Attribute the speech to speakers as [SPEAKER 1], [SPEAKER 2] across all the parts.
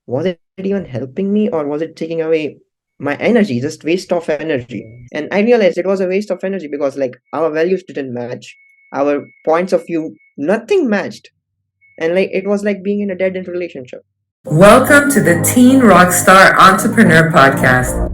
[SPEAKER 1] was it even helping me or was it taking away my energy, just waste of energy? And I realized it was a waste of energy because like our values didn't match, our points of view, nothing matched. And like it was like being in a dead end relationship.
[SPEAKER 2] Welcome to the Teen Rockstar Entrepreneur Podcast.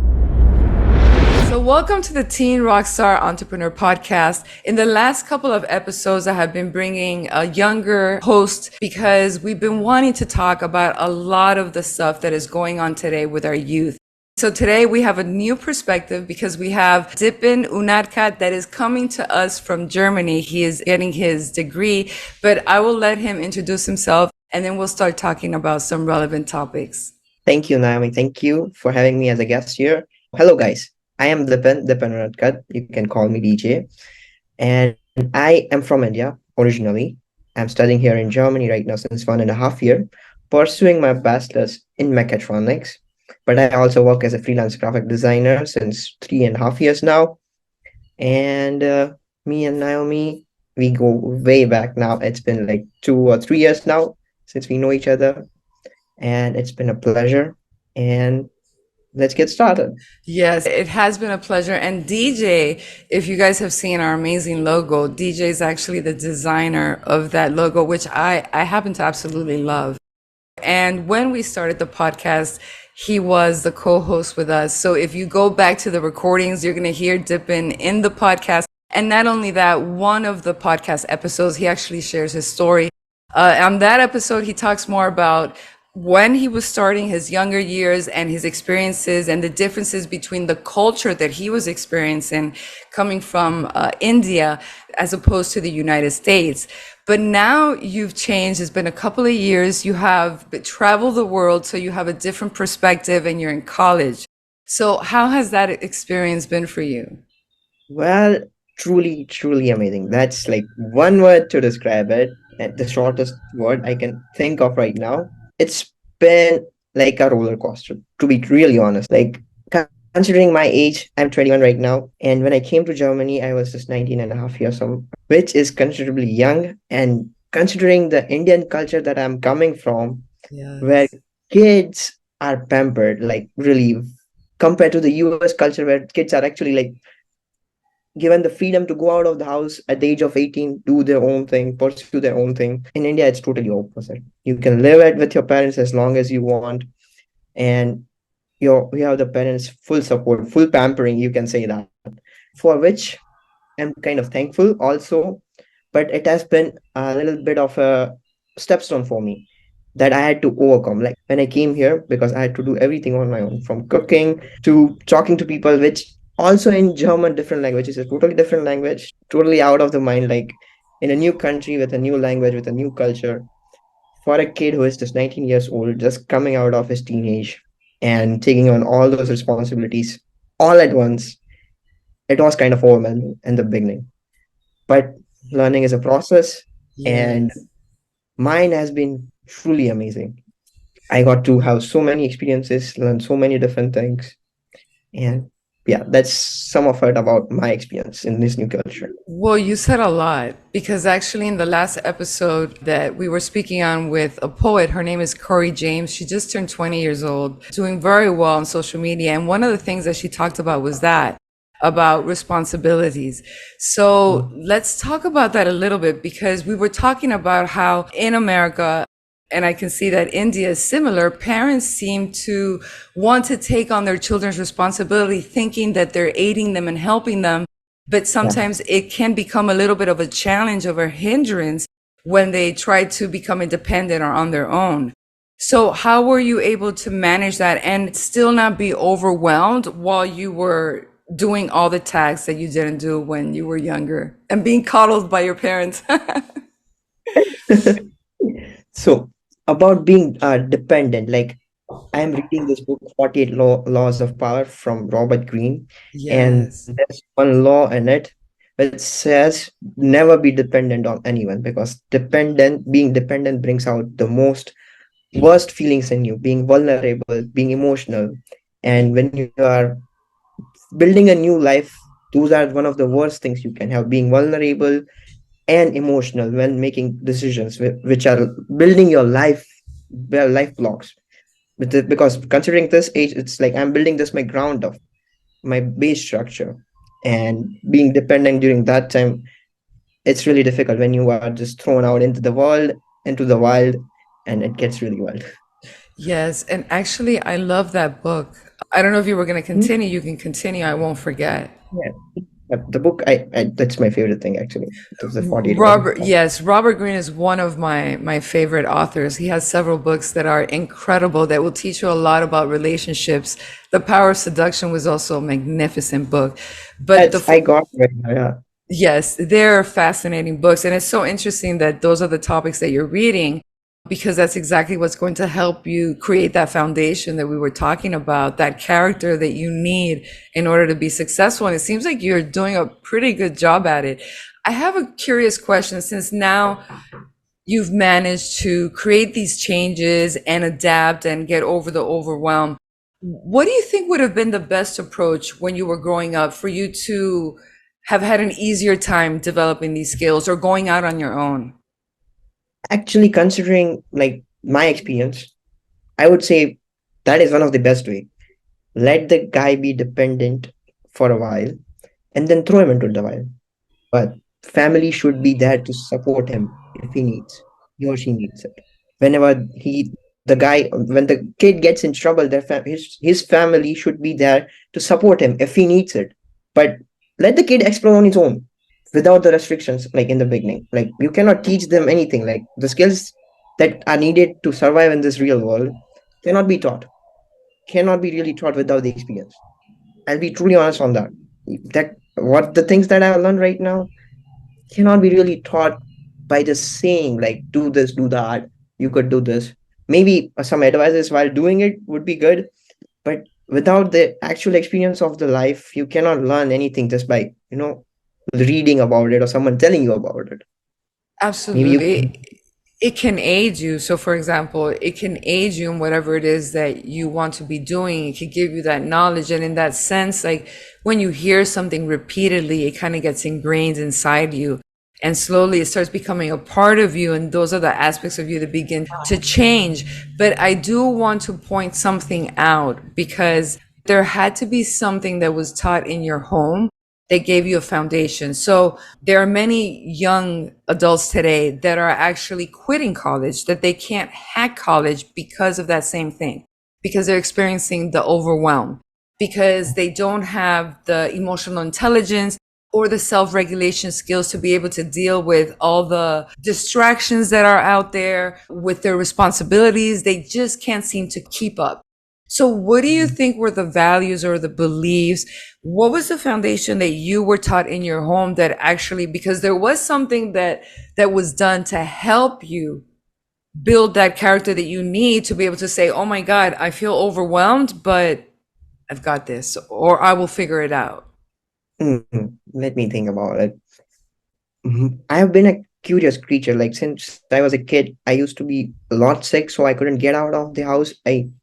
[SPEAKER 2] So, welcome to the Teen Rockstar Entrepreneur Podcast. In the last couple of episodes, I have been bringing a younger host because we've been wanting to talk about a lot of the stuff that is going on today with our youth. So today we have a new perspective because we have Dipen Unarkat that is coming to us from Germany. He is getting his degree, but I will let him introduce himself and then we'll start talking about some relevant topics.
[SPEAKER 1] Thank you, Naomi. Thank you for having me as a guest here. Hello, guys. I am Dipen Radkat. You can call me DJ. And I am from India originally. I'm studying here in Germany right now since 1.5 years, pursuing my bachelor's in mechatronics. But I also work as a freelance graphic designer since 3.5 years now. And me and Naomi, we go way back now. It's been like 2 or 3 years now since we know each other. And it's been a pleasure. And let's get started.
[SPEAKER 2] Yes, it has been a pleasure. And DJ, if you guys have seen our amazing logo, DJ is actually the designer of that logo, which I happen to absolutely love. And when we started the podcast, he was the co-host with us. So if you go back to the recordings, you're going to hear Dipen in the podcast. And not only that, one of the podcast episodes, he actually shares his story. On that episode, he talks more about when he was starting his younger years and his experiences and the differences between the culture that he was experiencing coming from India as opposed to the United States. But now you've changed. It's been a couple of years. You have traveled the world, so you have a different perspective and you're in college. So how has that experience been for you?
[SPEAKER 1] Well, truly, truly amazing. That's like one word to describe it, and the shortest word I can think of right now. It's been like a roller coaster, to be really honest. Like, considering my age, I'm 21 right now. And when I came to Germany, I was just 19 and a half years old, which is considerably young. And considering the Indian culture that I'm coming from, where
[SPEAKER 2] Yes.
[SPEAKER 1] kids are pampered, like really compared to the US culture where kids are actually like given the freedom to go out of the house at the age of 18, do their own thing, pursue their own thing. In India, it's totally opposite. You can live it with your parents as long as you want, and you have the parents' full support, full pampering, you can say that, for which I'm kind of thankful also. But it has been a little bit of a stepstone for me that I had to overcome. Like when I came here, because I had to do everything on my own, from cooking to talking to people, which also in German, different language is a totally different language, totally out of the mind, like in a new country with a new language, with a new culture. For a kid who is just 19 years old, just coming out of his teenage and taking on all those responsibilities all at once, it was kind of overwhelming in the beginning. But learning is a process, and
[SPEAKER 2] Yes.
[SPEAKER 1] mine has been truly amazing. I got to have so many experiences, learn so many different things. And yeah, that's some of it about my experience in this new culture.
[SPEAKER 2] Well, you said a lot because actually, in the last episode that we were speaking on with a poet, her name is Corey James. She just turned 20 years old, doing very well on social media. And one of the things that she talked about was that about responsibilities. So let's talk about that a little bit because we were talking about how in America, and I can see that India is similar. Parents seem to want to take on their children's responsibility, thinking that they're aiding them and helping them. But
[SPEAKER 1] Yeah.
[SPEAKER 2] sometimes it can become a little bit of a challenge or a hindrance when they try to become independent or on their own. So how were you able to manage that and still not be overwhelmed while you were doing all the tasks that you didn't do when you were younger and being coddled by your parents?
[SPEAKER 1] So about being dependent, like I'm reading this book, 48 Laws of Power from Robert Greene, and
[SPEAKER 2] Yes.
[SPEAKER 1] there's one law in it which says never be dependent on anyone, because being dependent brings out the most worst feelings in you, being vulnerable, being emotional. And when you are building a new life, those are one of the worst things you can have, being vulnerable and emotional when making decisions which are building your life, well, life blocks. because considering this age, it's like I'm building this my ground of my base structure, and being dependent during that time, it's really difficult when you are just thrown out into the world, into the wild, and it gets really wild.
[SPEAKER 2] Yes, and actually, I love that book. I don't know if you were going to
[SPEAKER 1] Mhm.
[SPEAKER 2] continue. You can continue. I won't forget.
[SPEAKER 1] Yeah. The book, I that's my favorite thing actually. The 48 laws of
[SPEAKER 2] Robert,
[SPEAKER 1] power.
[SPEAKER 2] yes, Robert Greene is one of my favorite authors. He has several books that are incredible that will teach you a lot about relationships. The Power of Seduction was also a magnificent book. But
[SPEAKER 1] That's I got right now, yeah.
[SPEAKER 2] yes, they're fascinating books. And it's so interesting that those are the topics that you're reading because that's exactly what's going to help you create that foundation that we were talking about, that character that you need in order to be successful. And it seems like you're doing a pretty good job at it. I have a curious question since now you've managed to create these changes and adapt and get over the overwhelm. What do you think would have been the best approach when you were growing up for you to have had an easier time developing these skills or going out on your own?
[SPEAKER 1] Actually, considering like my experience, I would say that is one of the best way. Let the guy be dependent for a while, and then throw him into the wild. But family should be there to support him if he or she needs it. Whenever the guy, when the kid gets in trouble, his family should be there to support him if he needs it. But let the kid explore on his own without the restrictions, like in the beginning. Like you cannot teach them anything. Like the skills that are needed to survive in this real world cannot be taught, cannot be really taught without the experience. I'll be truly honest on that. That what the things that I learned right now cannot be really taught by just saying like do this, do that, you could do this. Maybe some advices while doing it would be good, but without the actual experience of the life, you cannot learn anything just by reading about it or someone telling you about it. Maybe you can.
[SPEAKER 2] Absolutely. It can aid you. So, for example, it can aid you in whatever it is that you want to be doing. It can give you that knowledge. And in that sense, like when you hear something repeatedly, it kind of gets ingrained inside you. And slowly it starts becoming a part of you. And those are the aspects of you that begin to change. But I do want to point something out because there had to be something that was taught in your home that gave you a foundation. So there are many young adults today that are actually quitting college, that they can't hack college because of that same thing, because they're experiencing the overwhelm, because they don't have the emotional intelligence or the self-regulation skills to be able to deal with all the distractions that are out there with their responsibilities. They just can't seem to keep up. So what do you think were the values or the beliefs? What was the foundation that you were taught in your home that actually, because there was something that was done to help you build that character that you need to be able to say, "Oh my God, I feel overwhelmed, but I've got this," or "I will figure it out."
[SPEAKER 1] Let me think about it. I have been a curious creature. Like since I was a kid, I used to be a lot sick, so I couldn't get out of the house.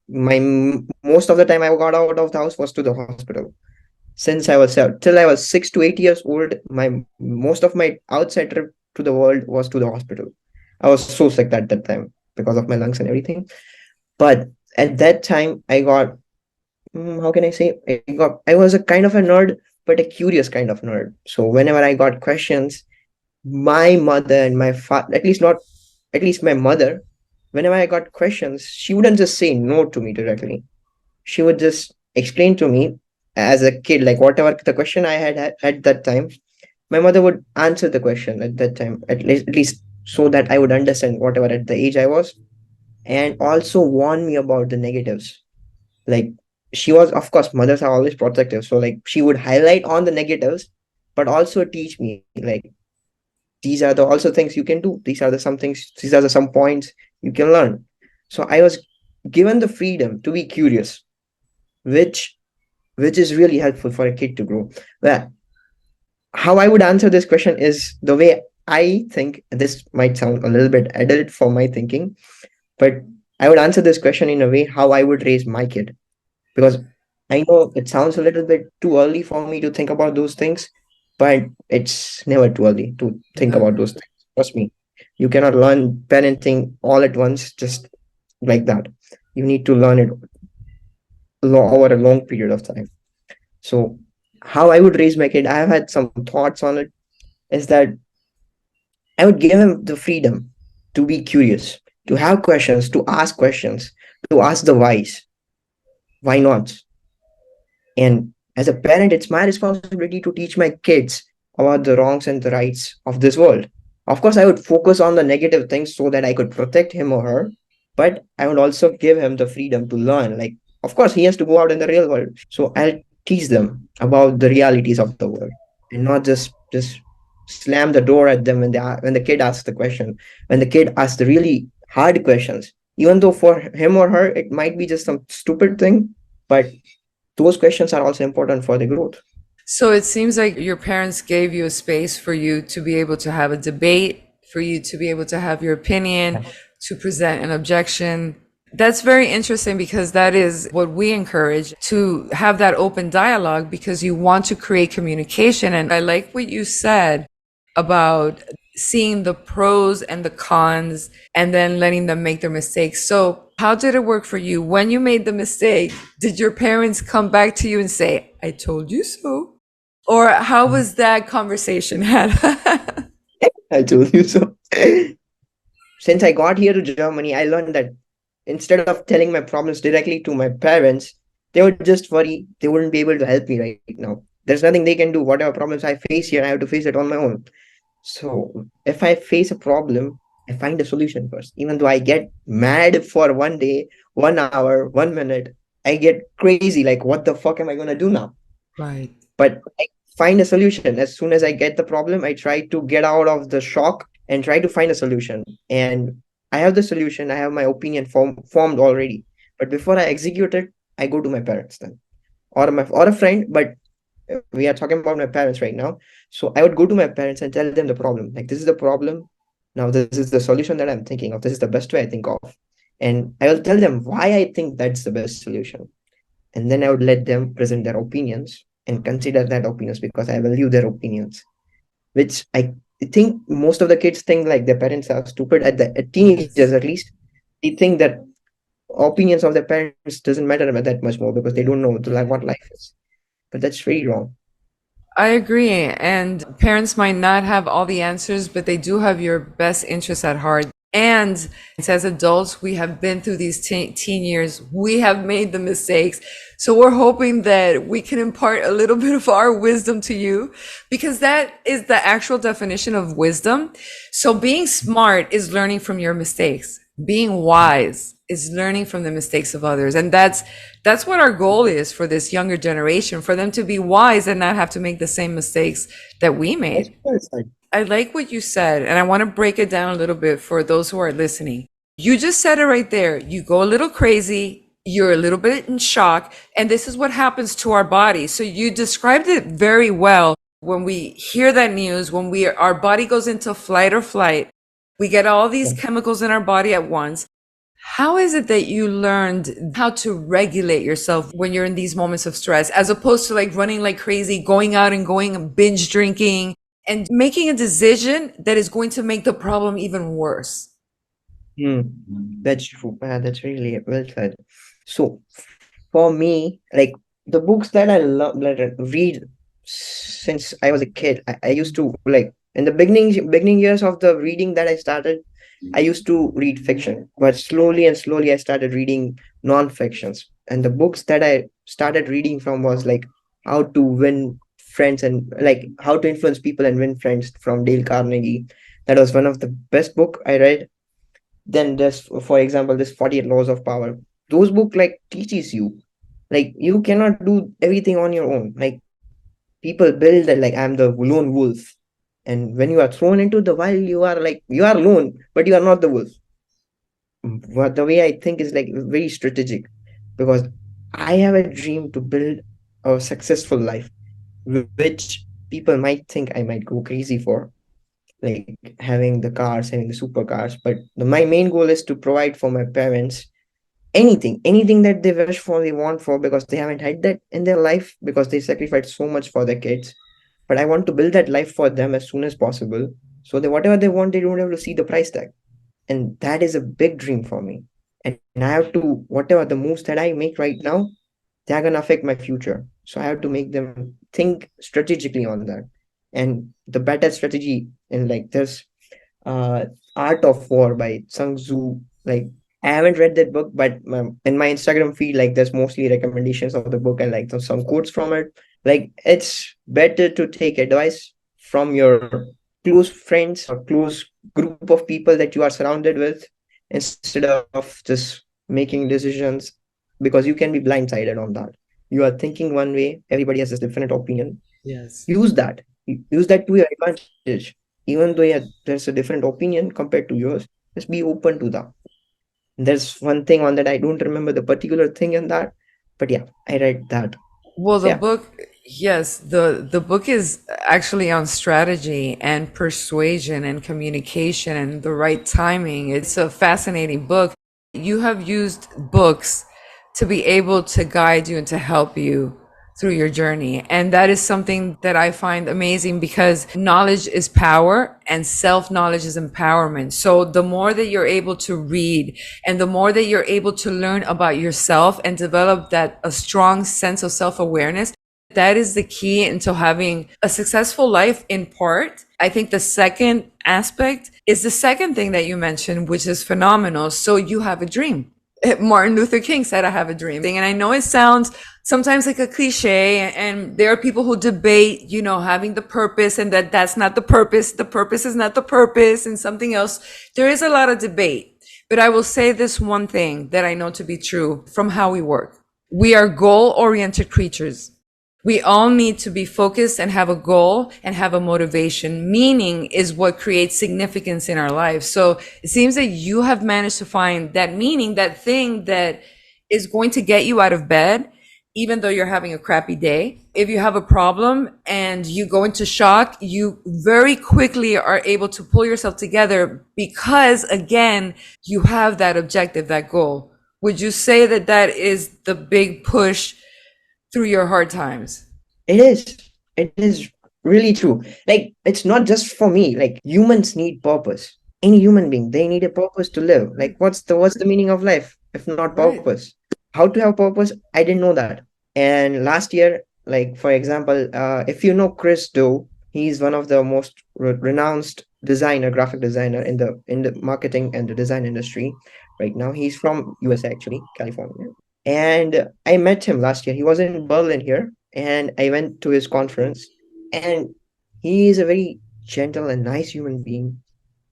[SPEAKER 1] Most of the time I got out of the house was to the hospital. Since I was till I was 6 to 8 years old, my most of my outside trip to the world was to the hospital. I was so sick at that time because of my lungs and everything. But at that time, I got how can I say? I was a kind of a nerd, but a curious kind of nerd. So whenever I got questions, my mother and my father, at least my mother, whenever I got questions, she wouldn't just say no to me directly. She would just explain to me as a kid, like whatever the question I had at that time, my mother would answer the question at that time, at least so that I would understand whatever at the age I was, and also warn me about the negatives. Like she was, of course, mothers are always protective. So like she would highlight on the negatives, but also teach me like these are the also things you can do. These are the some things, these are the some points you can learn. So I was given the freedom to be curious, which which is really helpful for a kid to grow. Well, how I would answer this question is the way I think. This might sound a little bit adult for my thinking, but I would answer this question in a way how I would raise my kid, because I know it sounds a little bit too early for me to think about those things, but it's never too early to think about
[SPEAKER 2] Never.
[SPEAKER 1] those things. Trust me, you cannot learn parenting all at once just like that. You need to learn it over a long period of time. So, how I would raise my kid, I have had some thoughts on it, is that I would give him the freedom to be curious, to have questions, to ask the why not? And as a parent, it's my responsibility to teach my kids about the wrongs and the rights of this world. Of course, I would focus on the negative things so that I could protect him or her, but I would also give him the freedom to learn. Like, of course, he has to go out in the real world. So I'll teach them about the realities of the world and not just slam the door at them when the kid asks the question, when the kid asks the really hard questions. Even though for him or her, it might be just some stupid thing, but those questions are also important for the growth.
[SPEAKER 2] So it seems like your parents gave you a space for you to be able to have a debate, for you to be able to have your opinion, to present an objection. That's very interesting because that is what we encourage, to have that open dialogue because you want to create communication. And I like what you said about seeing the pros and the cons and then letting them make their mistakes. So, how did it work for you? When you made the mistake, did your parents come back to you and say, I told you so? Or how was that conversation had?
[SPEAKER 1] I told you so. Since I got here to Germany, I learned that instead of telling my problems directly to my parents, they would just worry they wouldn't be able to help me right now. There's nothing they can do. Whatever problems I face here, I have to face it on my own. So if I face a problem, I find a solution first. Even though I get mad for one day, 1 hour, 1 minute, I get crazy. Like, what the fuck am I gonna do now?
[SPEAKER 2] Right.
[SPEAKER 1] But I find a solution. As soon as I get the problem, I try to get out of the shock and try to find a solution. And I have the solution. I have my opinion formed already. But before I execute it, I go to my parents then, or a friend. But we are talking about my parents right now. So I would go to my parents and tell them the problem. Like, this is the problem. Now this is the solution that I'm thinking of. This is the best way I think of. And I will tell them why I think that's the best solution, and then I would let them present their opinions and consider that opinions because I value their opinions, which I think most of the kids think like their parents are stupid at teenagers
[SPEAKER 2] Yes.
[SPEAKER 1] at least. They think that opinions of their parents doesn't matter that much more because they don't know what life is. But that's very wrong.
[SPEAKER 2] I agree. And parents might not have all the answers, but they do have your best interests at heart. And as adults, we have been through these teen years. We have made the mistakes. So we're hoping that we can impart a little bit of our wisdom to you because that is the actual definition of wisdom. So being smart is learning from your mistakes. Being wise is learning from the mistakes of others. And that's what our goal is for this younger generation, for them to be wise and not have to make the same mistakes that we
[SPEAKER 1] That's
[SPEAKER 2] made.
[SPEAKER 1] what it's like.
[SPEAKER 2] I like what you said, and I want to break it down a little bit for those who are listening. You just said it right there. You go a little crazy, you're a little bit in shock, and this is what happens to our body. So you described it very well. When we hear that news, when our body goes into fight or flight, we get all these
[SPEAKER 1] Yeah.
[SPEAKER 2] chemicals in our body at once. How is it that you learned how to regulate yourself when you're in these moments of stress, as opposed to like running like crazy, going out and going and binge drinking and making a decision that is going to make the problem even worse?
[SPEAKER 1] Hmm. That's true. That's really well said. So for me, like the books that I love that I read since I was a kid, I used to like in the beginning years of the reading that I started, I used to read fiction, but slowly and slowly I started reading non-fictions. And the books that I started reading from was like How to Win Friends and like How to Influence People and Win Friends from Dale Carnegie. That was one of the best book I read. Then there's, for example, this 48 Laws of Power. Those book like teaches you like you cannot do everything on your own. Like people build that like I'm the lone wolf, and when you are thrown into the wild, you are alone, but you are not the wolf. But the way I think is like very strategic because I have a dream to build a successful life, which people might think I might go crazy for, like having the cars, having the supercars. But my main goal is to provide for my parents anything that they wish for, they want for, because they haven't had that in their life because they sacrificed so much for their kids. But I want to build that life for them as soon as possible, so that whatever they want, they don't have to see the price tag. And that is a big dream for me. and I have to, whatever the moves that I make right now, they're gonna affect my future. So I have to make them think strategically on that. And the better strategy, and like there's uh Art of War by Sun Tzu. Like I haven't read that book, but in my Instagram feed, like there's mostly recommendations of the book and like there's some quotes from it. Like it's better to take advice from your close friends or close group of people that you are surrounded with instead of just making decisions, because you can be blindsided on that. You are thinking one way, everybody has a different opinion.
[SPEAKER 2] Yes.
[SPEAKER 1] Use that. Use that to your advantage. Even though yeah, there's a different opinion compared to yours, just be open to that. There's one thing on that, I don't remember the particular thing in that, but yeah, I read that.
[SPEAKER 2] Well,
[SPEAKER 1] So
[SPEAKER 2] the
[SPEAKER 1] yeah,
[SPEAKER 2] book, yes, the book is actually on strategy and persuasion and communication and the right timing. It's a fascinating book. You have used books to be able to guide you and to help you through your journey. And that is something that I find amazing because knowledge is power and self knowledge is empowerment. So the more that you're able to read and the more that you're able to learn about yourself and develop that a strong sense of self awareness, that is the key into having a successful life in part. I think the second aspect is the second thing that you mentioned, which is phenomenal. So you have a dream. Martin Luther King said, I have a dream. And I know it sounds sometimes like a cliche, and there are people who debate, having the purpose and that that's not the purpose. The purpose is not the purpose and something else. There is a lot of debate. But I will say this one thing that I know to be true from how we work. We are goal oriented creatures. We all need to be focused and have a goal and have a motivation. Meaning is what creates significance in our lives. So it seems that you have managed to find that meaning, that thing that is going to get you out of bed, even though you're having a crappy day. If you have a problem and you go into shock, you very quickly are able to pull yourself together because, again, you have that objective, that goal. Would you say that that is the big push through your hard times?
[SPEAKER 1] it is really true. Like it's not just for me, like humans need purpose. Any human being, they need a purpose to live. Like what's the meaning of life if not
[SPEAKER 2] Right.
[SPEAKER 1] purpose? How to have purpose, I didn't know that. And last year, like for example, if you know Chris Doe, he's one of the most renowned designer, graphic designer in the marketing and the design industry right now. He's from USA, actually, California. And I met him last year. He was in Berlin here, and I went to his conference. And he is a very gentle and nice human being.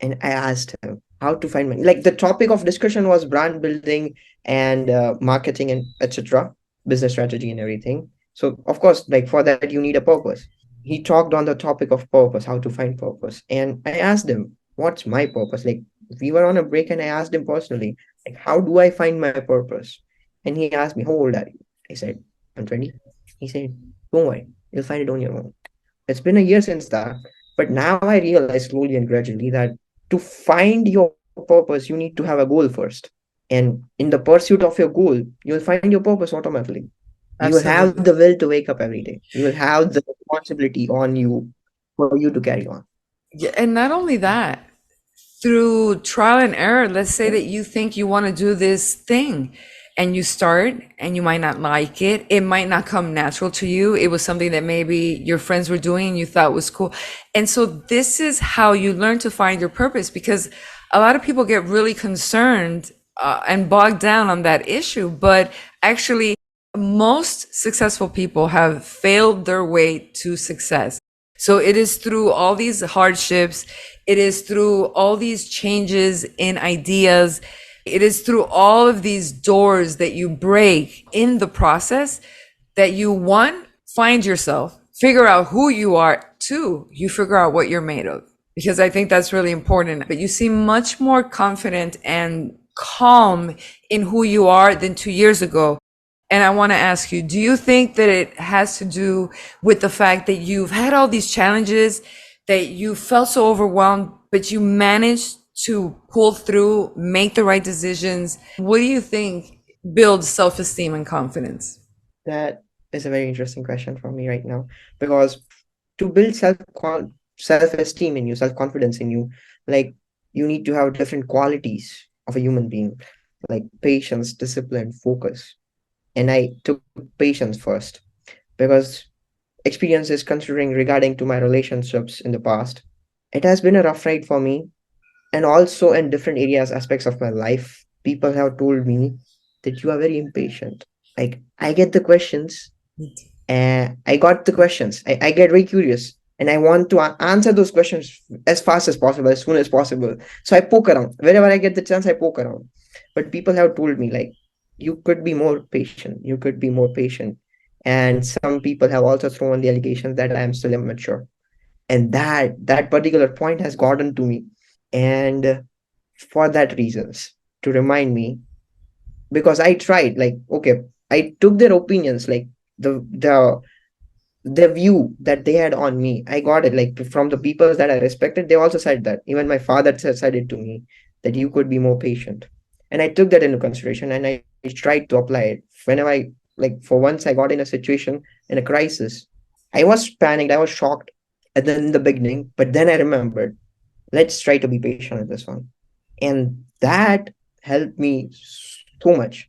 [SPEAKER 1] And I asked him how to find money. Like the topic of discussion was brand building and marketing and etc., business strategy and everything. So of course, like for that you need a purpose. He talked on the topic of purpose, how to find purpose, and I asked him, "What's my purpose?" Like we were on a break, and I asked him personally, like, "How do I find my purpose?" And he asked me, "How old are you?" I said, "I'm 20." He said, "Don't worry, you'll find it on your own." It's been a year since that, but now I realize slowly and gradually that to find your purpose, you need to have a goal first. And in the pursuit of your goal, you'll find your purpose automatically. You will have the
[SPEAKER 2] Absolutely.
[SPEAKER 1] will to wake up every day. You will have the responsibility on you for you to carry on.
[SPEAKER 2] Yeah, and not only that, through trial and error, let's say that you think you want to do this thing and you start and you might not like it. It might not come natural to you. It was something that maybe your friends were doing and you thought was cool. And so this is how you learn to find your purpose because a lot of people get really concerned and bogged down on that issue. But actually, most successful people have failed their way to success. So it is through all these hardships. It is through all these changes in ideas. It is through all of these doors that you break in the process that you, one, find yourself, figure out who you are, two, you figure out what you're made of. Because I think that's really important. But you seem much more confident and calm in who you are than 2 years ago. And I want to ask you, do you think that it has to do with the fact that you've had all these challenges, that you felt so overwhelmed, but you managed to pull through, make the right decisions? What do you think builds self-esteem and confidence?
[SPEAKER 1] That is a very interesting question for me right now, because to build self-esteem in you, self-confidence in you, like you need to have different qualities of a human being. like patience, discipline, focus. And I took patience first because experiences considering regarding to my relationships in the past. It has been a rough ride for me, and also in different areas, aspects of my life. People have told me that you are very impatient. Like I get the questions, and I got the questions. I get very curious, and I want to answer those questions as fast as possible, as soon as possible. So I poke around wherever I get the chance. I poke around, but people have told me like you could be more patient. You could be more patient, and some people have also thrown the allegations that I am still immature, and that particular point has gotten to me, and for that reasons to remind me, because I tried like okay, I took their opinions like the view that they had on me. I got it like from the people that I respected. They also said that. Even my father said it to me that you could be more patient, and I took that into consideration and I tried to apply it whenever I like. For once, I got in a situation in a crisis. I was panicked. I was shocked at the, in the beginning, but then I remembered. Let's try to be patient with this one, and that helped me so much.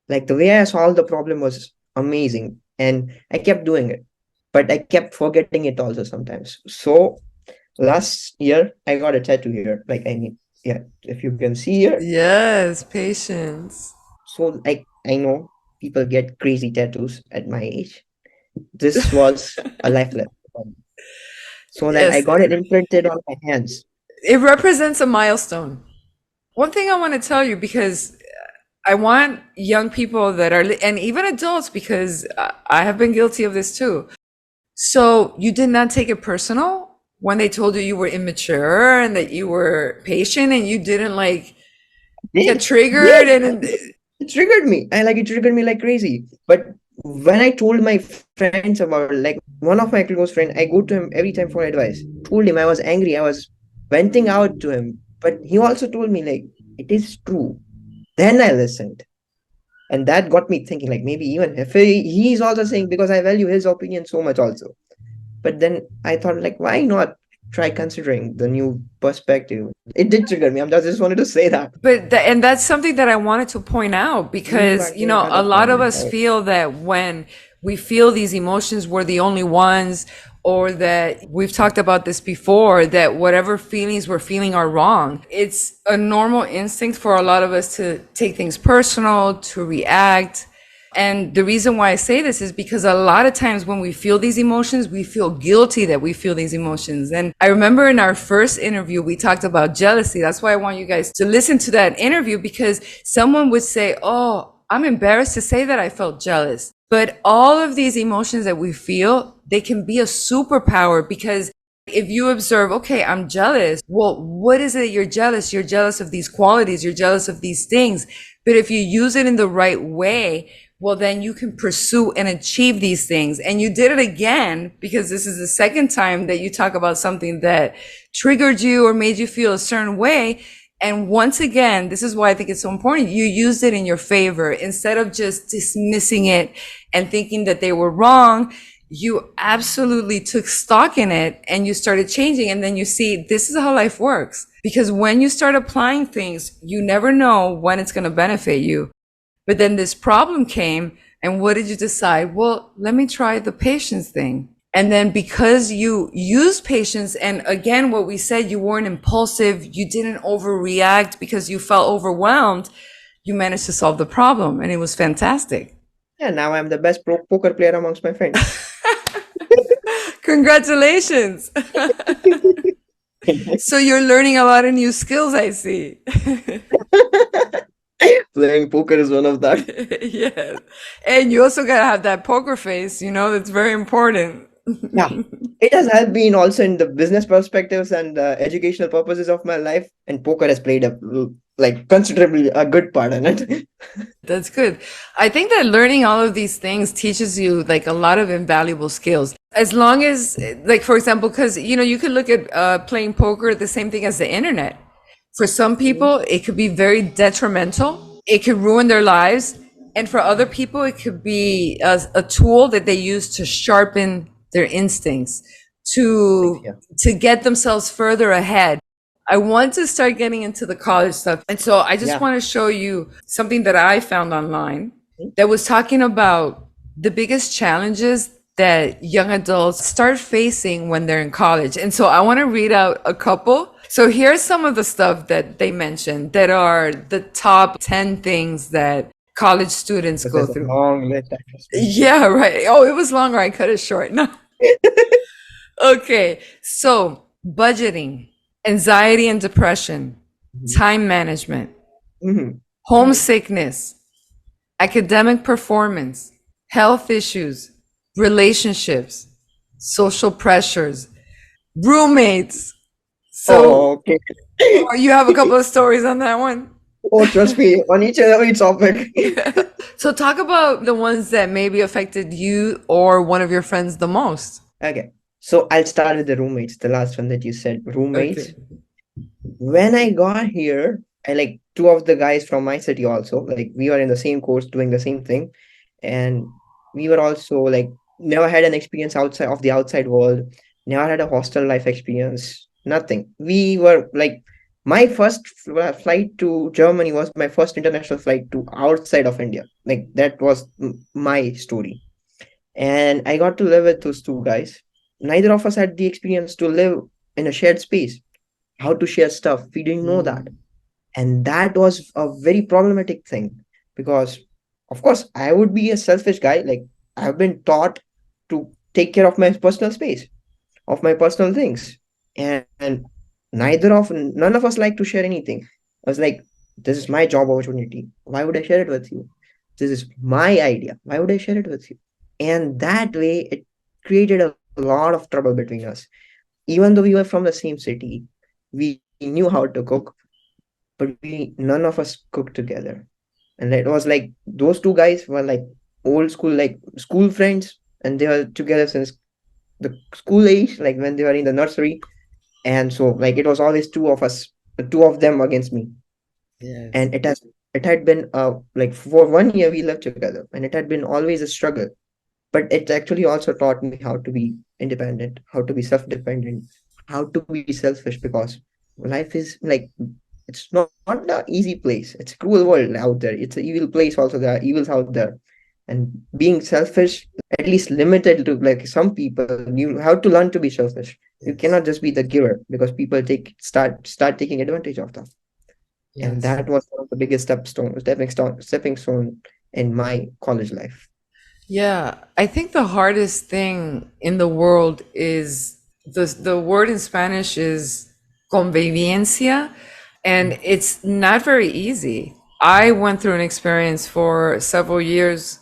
[SPEAKER 1] Like the way I solved the problem was amazing, and I kept doing it, but I kept forgetting it also sometimes. So last year I got a tattoo here. Like I mean, yeah, if you can see here.
[SPEAKER 2] Yes, patience.
[SPEAKER 1] So like I know people get crazy tattoos at my age. This was a life lesson for me. So that I
[SPEAKER 2] Yes,
[SPEAKER 1] got it imprinted on my hands.
[SPEAKER 2] it represents a milestone. One thing I want to tell you, because I want young people that are, and even adults, because I have been guilty of this too. So you did not take it personal when they told you you were immature and that you were patient, and you didn't like get
[SPEAKER 1] Did
[SPEAKER 2] triggered
[SPEAKER 1] did
[SPEAKER 2] and
[SPEAKER 1] it triggered me. I like it triggered me like crazy. But when I told my friends about it, like one of my close friend, I go to him every time for advice. Told him I was angry. I was venting out to him. But he also told me like it is true. Then I listened. And that got me thinking like maybe even if he's also saying because I value his opinion so much also. But then I thought like why not try considering the new perspective? It did trigger me. I just wanted to say that.
[SPEAKER 2] and that's something that I wanted to point out,
[SPEAKER 1] You
[SPEAKER 2] because,
[SPEAKER 1] are giving
[SPEAKER 2] a
[SPEAKER 1] other
[SPEAKER 2] lot of
[SPEAKER 1] point.
[SPEAKER 2] us feel that when we feel these emotions, we're the only ones, or that we've talked about this before, that whatever feelings we're feeling are wrong. It's a normal instinct for a lot of us to take things personal, to react. And the reason why I say this is because a lot of times when we feel these emotions, we feel guilty that we feel these emotions. And I remember in our first interview, we talked about jealousy. That's why I want you guys to listen to that interview, because someone would say, "Oh, I'm embarrassed to say that I felt jealous." But all of these emotions that we feel, they can be a superpower, because if you observe, okay, I'm jealous. Well, what is it you're jealous? You're jealous of these qualities. You're jealous of these things. But if you use it in the right way, well, then you can pursue and achieve these things. And you did it again, because this is the second time that you talk about something that triggered you or made you feel a certain way. And once again, this is why I think it's so important. You used it in your favor instead of just dismissing it and thinking that they were wrong. You absolutely took stock in it and you started changing. And then you see, this is how life works. Because when you start applying things, you never know when it's going to benefit you. But then this problem came, and what did you decide? Well, let me try the patience thing. And then because you used patience, and again, what we said, you weren't impulsive, you didn't overreact because you felt overwhelmed, you managed to solve the problem, and it was fantastic.
[SPEAKER 1] Yeah, now I'm the best poker player amongst my friends.
[SPEAKER 2] Congratulations. So you're learning a lot of new skills, I see.
[SPEAKER 1] Playing poker is one of that.
[SPEAKER 2] Yes. And you also got to have that poker face, that's very important.
[SPEAKER 1] Yeah, it has helped me in also in the business perspectives and educational purposes of my life, and poker has played a like considerably a good part in it.
[SPEAKER 2] That's good. I think that learning all of these things teaches you like a lot of invaluable skills. As long as, like, for example, because, you could look at playing poker the same thing as the internet. For some
[SPEAKER 1] Mhm.
[SPEAKER 2] people, it could be very detrimental. It could ruin their lives. And for other people, it could be a tool that they use to sharpen their instincts,
[SPEAKER 1] Life,
[SPEAKER 2] to
[SPEAKER 1] yeah.
[SPEAKER 2] to get themselves further ahead. I want to start getting into the college stuff. And so I just
[SPEAKER 1] Yeah.
[SPEAKER 2] want to show you something that I found online
[SPEAKER 1] Hmm?
[SPEAKER 2] that was talking about the biggest challenges that young adults start facing when they're in college. And so I want to read out a couple. So here's some of the stuff that they mentioned that are the top 10 things that college students
[SPEAKER 1] Because
[SPEAKER 2] go
[SPEAKER 1] there's a
[SPEAKER 2] through.
[SPEAKER 1] long list, trust me.
[SPEAKER 2] Yeah, right. Oh, it was longer. I cut it short. No. Okay. So budgeting, anxiety and depression,
[SPEAKER 1] Mhm.
[SPEAKER 2] time management,
[SPEAKER 1] Mhm.
[SPEAKER 2] homesickness, academic performance, health issues, relationships, social pressures, roommates. So
[SPEAKER 1] Oh, okay.
[SPEAKER 2] you have a couple of stories on that one?
[SPEAKER 1] Oh, trust me, on each and every topic.
[SPEAKER 2] So talk about the ones that maybe affected you or one of your friends the most.
[SPEAKER 1] Okay. So I'll start with the roommates, the last one that you said, roommates.
[SPEAKER 2] Okay.
[SPEAKER 1] When I got here, I like two of the guys from my city also. Like we were in the same course doing the same thing. And we were also like never had an experience outside of the outside world, never had a hostel life experience, nothing. We were like my first flight to Germany was my first international flight to outside of India. Like that was my story. And I got to live with those two guys. Neither of us had the experience to live in a shared space, how to share stuff. We didn't know that. And that was a very problematic thing because, of course, I would be a selfish guy. Like, I've been taught to take care of my personal space, of my personal things. And none of us like to share anything. I was like, this is my job opportunity. Why would I share it with you? This is my idea. Why would I share it with you? And that way, it created a lot of trouble between us. Even though we were from the same city, we knew how to cook, but we none of us cooked together. And it was like those two guys were like old school, like school friends, and they were together since the school age, like when they were in the nursery. And so like it was always two of us, two of them against me.
[SPEAKER 2] Yes.
[SPEAKER 1] And it had been like for 1 year we lived together, and it had been always a struggle. But it actually also taught me how to be independent, how to be self-dependent, how to be selfish, because life is like it's not an easy place. It's a cruel world out there. It's an evil place also. There are evils out there. And being selfish, at least limited to like some people, you have to learn to be selfish. You
[SPEAKER 2] Yes.
[SPEAKER 1] cannot just be the giver because people start taking advantage of that. And
[SPEAKER 2] Yes.
[SPEAKER 1] that was one of the biggest stepping stone in my college life.
[SPEAKER 2] Yeah, I think the hardest thing in the world is the word in Spanish is convivencia, and it's not very easy. I went through an experience for several years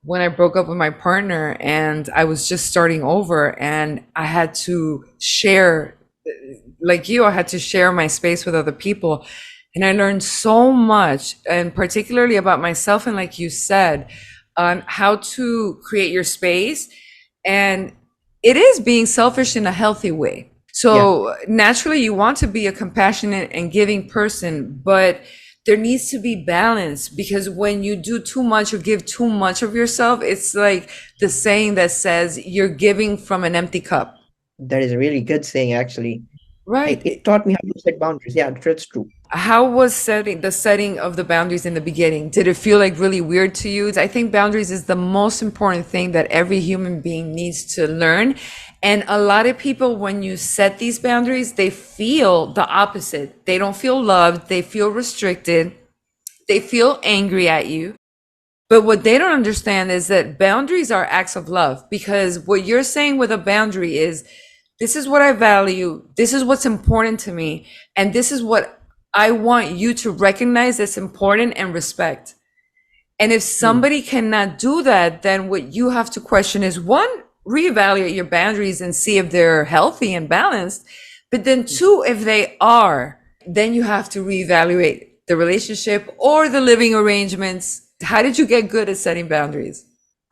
[SPEAKER 2] when I broke up with my partner and I was just starting over and I had to share, like you, I had to share my space with other people. And I learned so much, and particularly about myself, and like you said, on how to create your space. And it is being selfish in a healthy way.
[SPEAKER 1] Yeah,
[SPEAKER 2] So naturally, you want to be a compassionate and giving person, but there needs to be balance because when you do too much or give too much of yourself, it's like the saying that says you're giving from an empty cup,
[SPEAKER 1] that is a really good saying actually. Like
[SPEAKER 2] right?
[SPEAKER 1] it taught me how to set boundaries. Yeah, that's true.
[SPEAKER 2] How was setting of the boundaries in the beginning? Did it feel like really weird to you? I think boundaries is the most important thing that every human being needs to learn. And a lot of people, when you set these boundaries, they feel the opposite. They don't feel loved. They feel restricted. They feel angry at you. But what they don't understand is that boundaries are acts of love because what you're saying with a boundary is this is what I value, this is what's important to me, and this is what I want you to recognize as important and respect. And if
[SPEAKER 1] Hmm.
[SPEAKER 2] somebody cannot do that, then what you have to question is one, reevaluate your boundaries and see if they're healthy and balanced. But then two, if they are, then you have to reevaluate the relationship or the living arrangements. How did you get good at setting boundaries?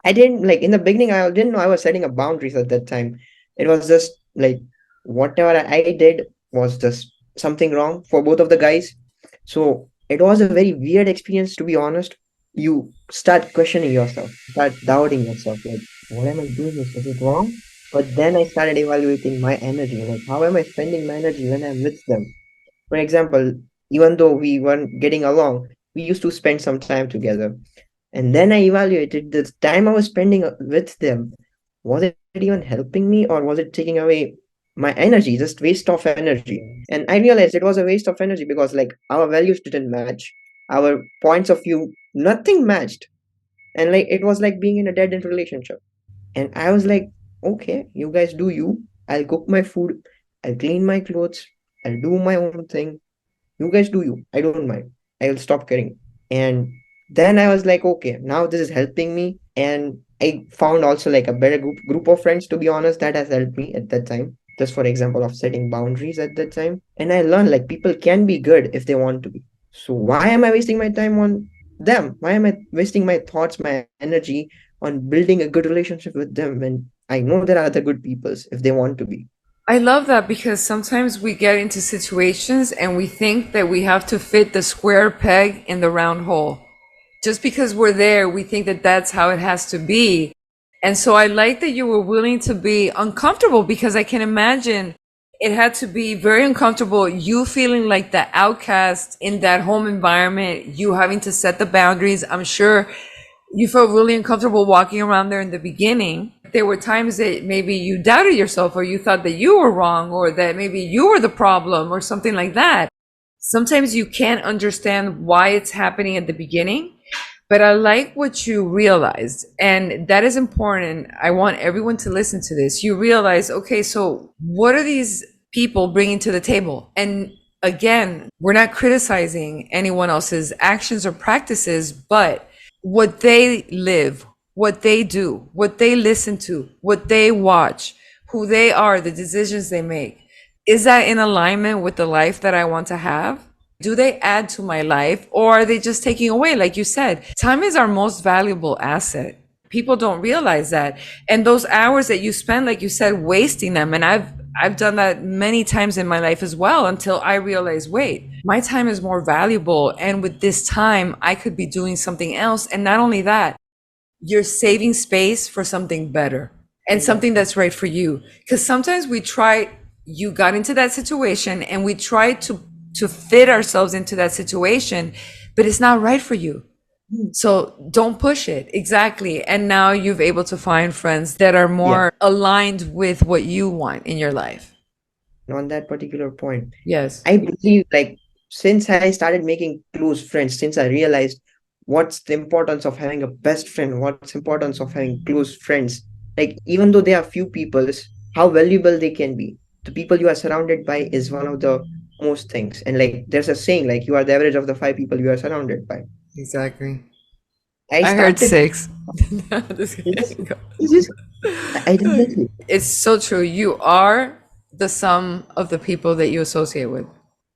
[SPEAKER 1] I didn't like in the beginning. I didn't know I was setting up boundaries at that time. It was just like whatever I did was just something wrong for both of the guys. So it was a very weird experience, to be honest. You start questioning yourself, start doubting yourself, like, what am I doing? Is it wrong? But then I started evaluating my energy, like, how am I spending my energy when I'm with them? For example, even though we weren't getting along, we used to spend some time together. And then I evaluated the time I was spending with them. Was it even helping me, or was it taking away my energy, just waste of energy? And I realized it was a waste of energy because, like, our values didn't match, our points of view, nothing matched. And like, it was like being in a dead end relationship. And I was like, okay, you guys do you. I'll cook my food, I'll clean my clothes, I'll do my own thing. You guys do you. I don't mind. I will stop caring. And then I was like, okay, now this is helping me. And I found also like a better group of friends, to be honest, that has helped me at that time. Just for example of setting boundaries at that time. And I learned like people can be good if they want to be. So why am I wasting my time on them? Why am I wasting my thoughts, my energy on building a good relationship with them when I know there are other good peoples if they want to be?
[SPEAKER 2] I love that because sometimes we get into situations and we think that we have to fit the square peg in the round hole. Just because we're there, we think that that's how it has to be. And so I like that you were willing to be uncomfortable because I can imagine it had to be very uncomfortable. You feeling like the outcast in that home environment, you having to set the boundaries. I'm sure you felt really uncomfortable walking around there in the beginning. There were times that maybe you doubted yourself or you thought that you were wrong or that maybe you were the problem or something like that. Sometimes you can't understand why it's happening at the beginning, but I like what you realized. And that is important. I want everyone to listen to this. You realize, okay, so what are these people bringing to the table? And again, we're not criticizing anyone else's actions or practices, but what they live, what they do, what they listen to, what they watch, who they are, the decisions they make. Is that in alignment with the life that I want to have? Do they add to my life or are they just taking away? Like you said, time is our most valuable asset. People don't realize that. And those hours that you spend, like you said, wasting them. And I've done that many times in my life as well until I realized, wait, my time is more valuable. And with this time, I could be doing something else. And not only that, you're saving space for something better and something
[SPEAKER 1] Exactly.
[SPEAKER 2] that's right for you. Because sometimes you got into that situation and we try to fit ourselves into that situation, but it's not right for you.
[SPEAKER 1] Hmm.
[SPEAKER 2] So don't push it. Exactly. And now you've able to find friends that are
[SPEAKER 1] Yeah.
[SPEAKER 2] more aligned with what you want in your life.
[SPEAKER 1] And on that particular point,
[SPEAKER 2] Yes.
[SPEAKER 1] I believe like since I started making close friends, since I realized what's the importance of having a best friend, what's importance of having close friends, like even though they are few peoples, how valuable they can be. The people you are surrounded by is one of the most things. And like there's a saying like you are the average of the five people you are surrounded by.
[SPEAKER 2] Exactly.
[SPEAKER 1] I
[SPEAKER 2] I heard
[SPEAKER 1] started
[SPEAKER 2] six. Just
[SPEAKER 1] this,
[SPEAKER 2] kidding.
[SPEAKER 1] this is I didn't get you.
[SPEAKER 2] It's so true. You are the sum of the people that you associate with.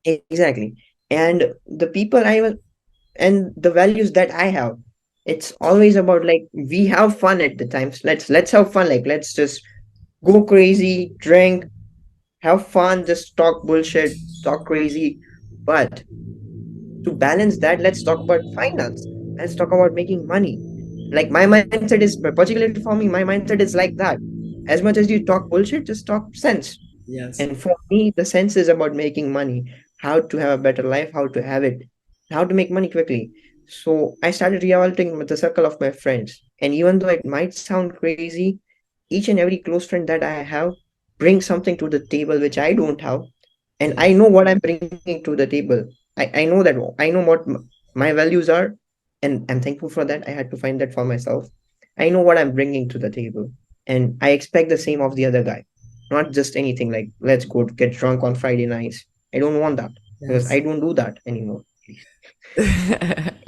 [SPEAKER 1] Exactly. And the people I was and the values that I have. It's always about like we have fun at the times. Let's have fun. Like let's just go crazy, drink, have fun, just talk bullshit, talk crazy. But to balance that, let's talk about finance. Let's talk about making money. Like my mindset is particularly for me, my mindset is like that. As much as you talk bullshit, just talk sense.
[SPEAKER 2] Yes.
[SPEAKER 1] And for me, the sense is about making money, how to have a better life, how to have it, how to make money quickly. So I started revolving with the circle of my friends. And even though it might sound crazy, each and every close friend that I have brings something to the table which I don't have. And I know what I'm bringing to the table. I know that I know what my values are. And I'm thankful for that. I had to find that for myself. I know what I'm bringing to the table. And I expect the same of the other guy, not just anything like let's go get drunk on Friday nights. I don't want that because I
[SPEAKER 2] Yes.
[SPEAKER 1] don't do that anymore.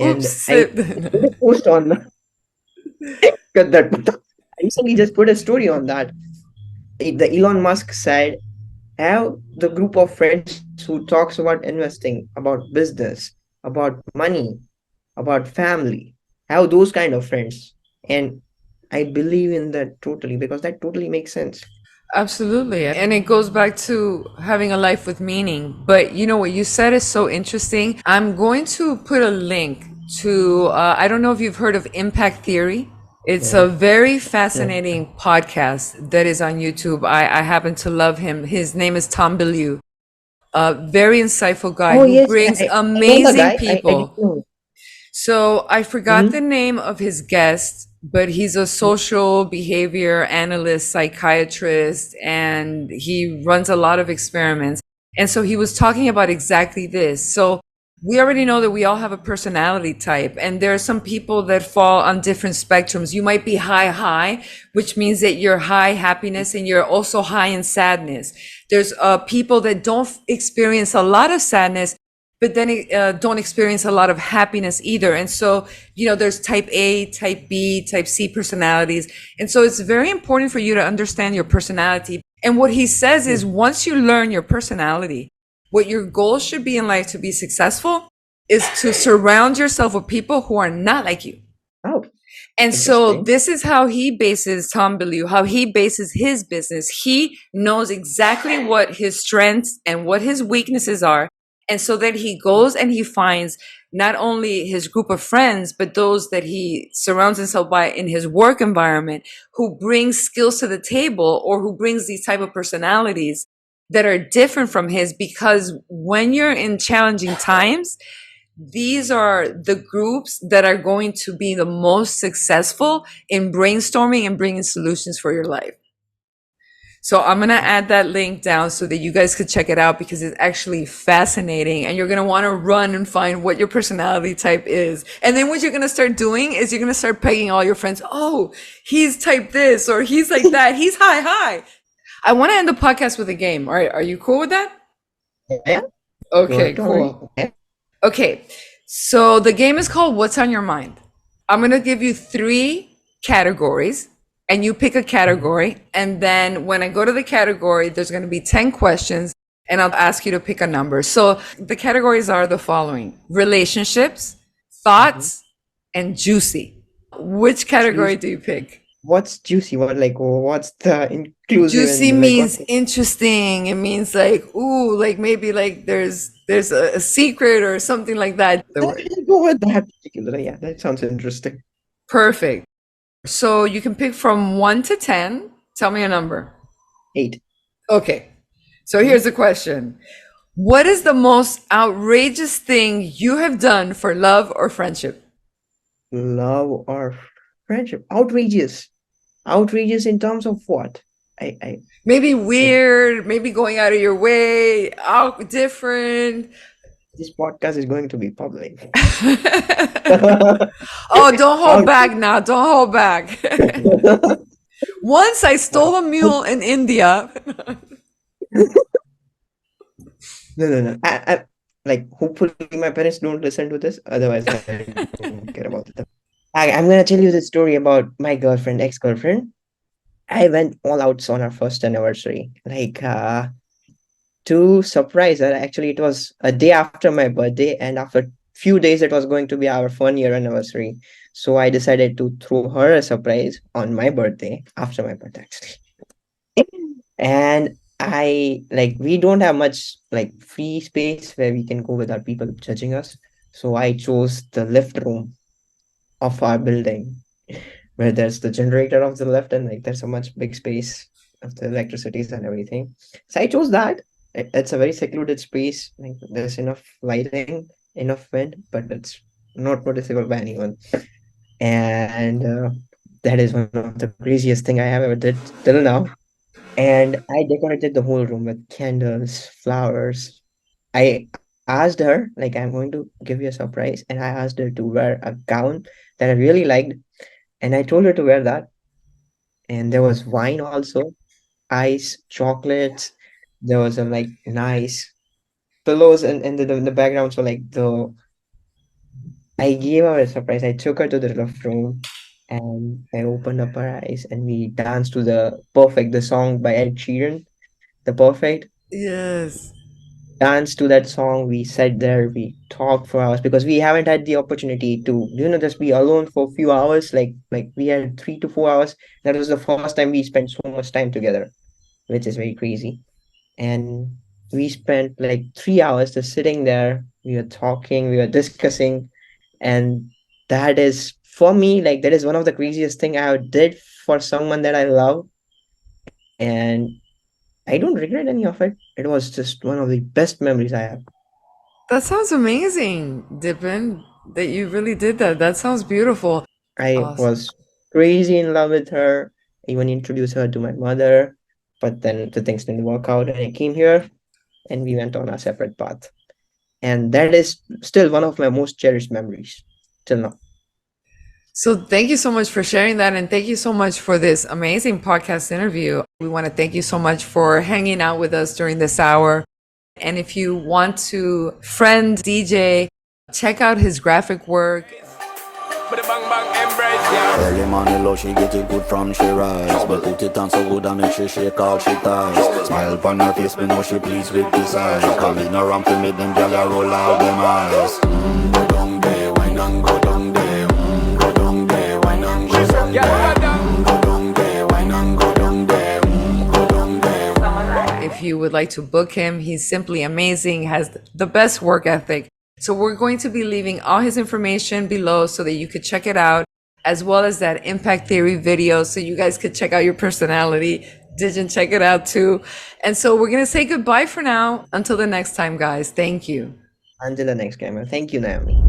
[SPEAKER 2] Oops.
[SPEAKER 1] And I put a post on cut that. I recently just put a story on that. The Elon Musk said, have the group of friends who talks about investing, about business, about money, about family. Have those kind of friends. And I believe in that totally because that totally makes sense.
[SPEAKER 2] Absolutely. And it goes back to having a life with meaning. But you know what you said is so interesting. I'm going to put a link to, I don't know if you've heard of impact theory. It's a
[SPEAKER 1] No,
[SPEAKER 2] very
[SPEAKER 1] no.
[SPEAKER 2] fascinating podcast that is on YouTube. I happen to love him. His name is Tom Bellew. A very insightful guy
[SPEAKER 1] Oh
[SPEAKER 2] who
[SPEAKER 1] yes,
[SPEAKER 2] brings
[SPEAKER 1] I know the
[SPEAKER 2] amazing
[SPEAKER 1] guy. I didn't
[SPEAKER 2] people.
[SPEAKER 1] know.
[SPEAKER 2] So I forgot the
[SPEAKER 1] Mm-hmm.
[SPEAKER 2] name of his guest, but he's a social behavior analyst, psychiatrist, and he runs a lot of experiments. And so he was talking about exactly this. So we already know that we all have a personality type, and there are some people that fall on different spectrums. You might be high, which means that you're high happiness and you're also high in sadness. There's people that don't experience a lot of sadness, but then don't experience a lot of happiness either. And so, there's type A, type B, type C personalities. And so it's very important for you to understand your personality. And what he says is once you learn your personality, what your goal should be in life to be successful is to surround yourself with people who are not like you.
[SPEAKER 1] Oh,
[SPEAKER 2] And so
[SPEAKER 1] interesting.
[SPEAKER 2] this is how he bases Tom Bellew, how he bases his business. He knows exactly what his strengths and what his weaknesses are. And so then he goes and he finds not only his group of friends, but those that he surrounds himself by in his work environment who brings skills to the table or who brings these type of personalities that are different from his. Because when you're in challenging times, these are the groups that are going to be the most successful in brainstorming and bringing solutions for your life. So I'm going to add that link down so that you guys could check it out because it's actually fascinating and you're going to want to run and find what your personality type is. And then what you're going to start doing is you're going to start pegging all your friends. Oh, he's type this or he's like that. He's high. I want to end the podcast with a game. All right. Are you cool with that?
[SPEAKER 1] Yeah,
[SPEAKER 2] Okay,
[SPEAKER 1] good on me.
[SPEAKER 2] cool.
[SPEAKER 1] Okay.
[SPEAKER 2] Okay, so the game is called What's on Your Mind. I'm going to give you three categories and you pick a category. And then when I go to the category, there's going to be 10 questions and I'll ask you to pick a number. So the categories are the following: relationships,
[SPEAKER 1] Mhm.
[SPEAKER 2] thoughts, and juicy. Which category
[SPEAKER 1] Juicy.
[SPEAKER 2] do you pick?
[SPEAKER 1] What's juicy? What's the inclusive
[SPEAKER 2] Juicy
[SPEAKER 1] and like what's
[SPEAKER 2] means interesting. It means like, ooh, like maybe like there's a secret or something like that. The word.
[SPEAKER 1] I'll go with that particular. Yeah, that sounds interesting.
[SPEAKER 2] Perfect. So you can pick from 1 to 10. Tell me a number.
[SPEAKER 1] 8.
[SPEAKER 2] Okay. So
[SPEAKER 1] Mhm.
[SPEAKER 2] here's the question. What is the most outrageous thing you have done for love or friendship?
[SPEAKER 1] Love or friendship? Outrageous. Outrageous in terms of what? I
[SPEAKER 2] Maybe
[SPEAKER 1] like
[SPEAKER 2] weird, maybe going out of your way, out different.
[SPEAKER 1] this podcast is going to be public.
[SPEAKER 2] Oh, don't hold
[SPEAKER 1] Out.
[SPEAKER 2] back now. Don't hold back.
[SPEAKER 1] No,
[SPEAKER 2] Once I stole a mule in India.
[SPEAKER 1] no. Like hopefully my parents don't listen to this. Otherwise, I don't care about it. I'm gonna tell you the story about my girlfriend, ex-girlfriend. I went all out on our first anniversary. To surprise her, actually it was a day after my birthday, and after few days it was going to be our 1 year anniversary. So I decided to throw her a surprise on my birthday, after my birthday actually. And I like we don't have much like free space where we can go without people judging us. So I chose the lift room of our building where there's the generator of the lift and like there's a much big space of the electricities and everything. So I chose that. It's a very secluded space. Like there's enough lighting, enough wind, but it's not noticeable by anyone. And that is one of the craziest thing I have ever did till now. And I decorated the whole room with candles, flowers. I asked her, like, I'm going to give you a surprise, and I asked her to wear a gown that I really liked, and I told her to wear that. And there was wine also, ice, chocolates. There was some like nice pillows in the background. So like the I gave her a surprise. I took her to the loft room and I opened up her eyes and we danced to the song by Ed Sheeran, The Perfect.
[SPEAKER 2] Yes.
[SPEAKER 1] Danced to that song. We sat there, we talked for hours because we haven't had the opportunity to, just be alone for a few hours. Like we had 3 to 4 hours. That was the first time we spent so much time together, which is very crazy. And we spent like 3 hours just sitting there. We were talking, we were discussing, and that is for me like that is one of the craziest thing I did for someone that I love. And I don't regret any of it. It was just one of the best memories I have.
[SPEAKER 2] That sounds amazing, Dipen, that you really did that. That sounds beautiful.
[SPEAKER 1] I
[SPEAKER 2] Awesome.
[SPEAKER 1] was crazy in love with her. I even introduced her to my mother, but then the things didn't work out, and I came here, and we went on our separate path. And that is still one of my most cherished memories till now.
[SPEAKER 2] So thank you so much for sharing that. And thank you so much for this amazing podcast interview. We want to thank you so much for hanging out with us during this hour. And if you want to friend DJ, check out his graphic work.
[SPEAKER 3] Early money low, she get it good from she rise. But put it on so good and make she shake all she ties. Smile upon her face, me know she pleased with this eyes. Calling her ramp to make them gyal roll out them eyes. Go down there, wine and go down there. Go down there, wine and go down there. Go down there, wine and go down there. Go down there.
[SPEAKER 2] If you would like to book him, he's simply amazing, has the best work ethic. So we're going to be leaving all his information below so that you could check it out, as well as that impact theory video so you guys could check out your personality. Didn't check it out too. And so we're going to say goodbye for now. Until the next time, guys. Thank you.
[SPEAKER 1] Until the next time, thank you, Naomi.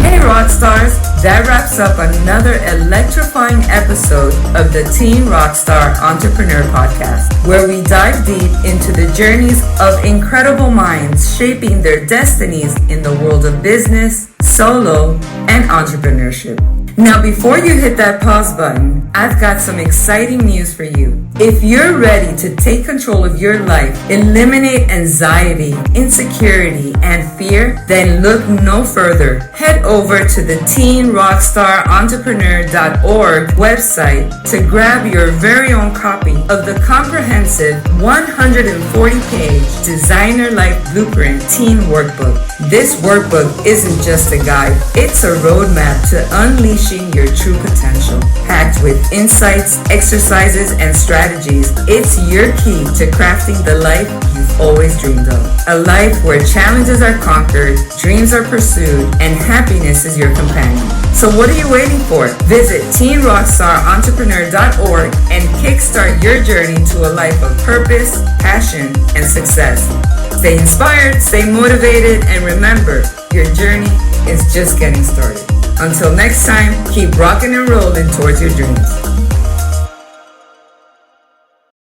[SPEAKER 2] Hey, rock stars! That wraps up another electrifying episode of the Teen Rockstar Entrepreneur Podcast, where we dive deep into the journeys of incredible minds shaping their destinies in the world of business, solo, and entrepreneurship. Now, before you hit that pause button, I've got some exciting news for you. If you're ready to take control of your life, eliminate anxiety, insecurity, and fear, then look no further. Head over to the teenrockstarentrepreneur.org website to grab your very own copy of the comprehensive 140-page Designer Life Blueprint Teen Workbook. This workbook isn't just a guide, it's a roadmap to unleashing your true potential. Packed with insights, exercises, and strategies, it's your key to crafting the life you've always dreamed of. A life where challenges are conquered, dreams are pursued, and happiness is your companion. So what are you waiting for? Visit teenrockstarentrepreneur.org and kickstart your journey to a life of purpose, passion, and success. Stay inspired, stay motivated, and remember, your journey is just getting started. Until next time, keep rocking and rolling towards your dreams.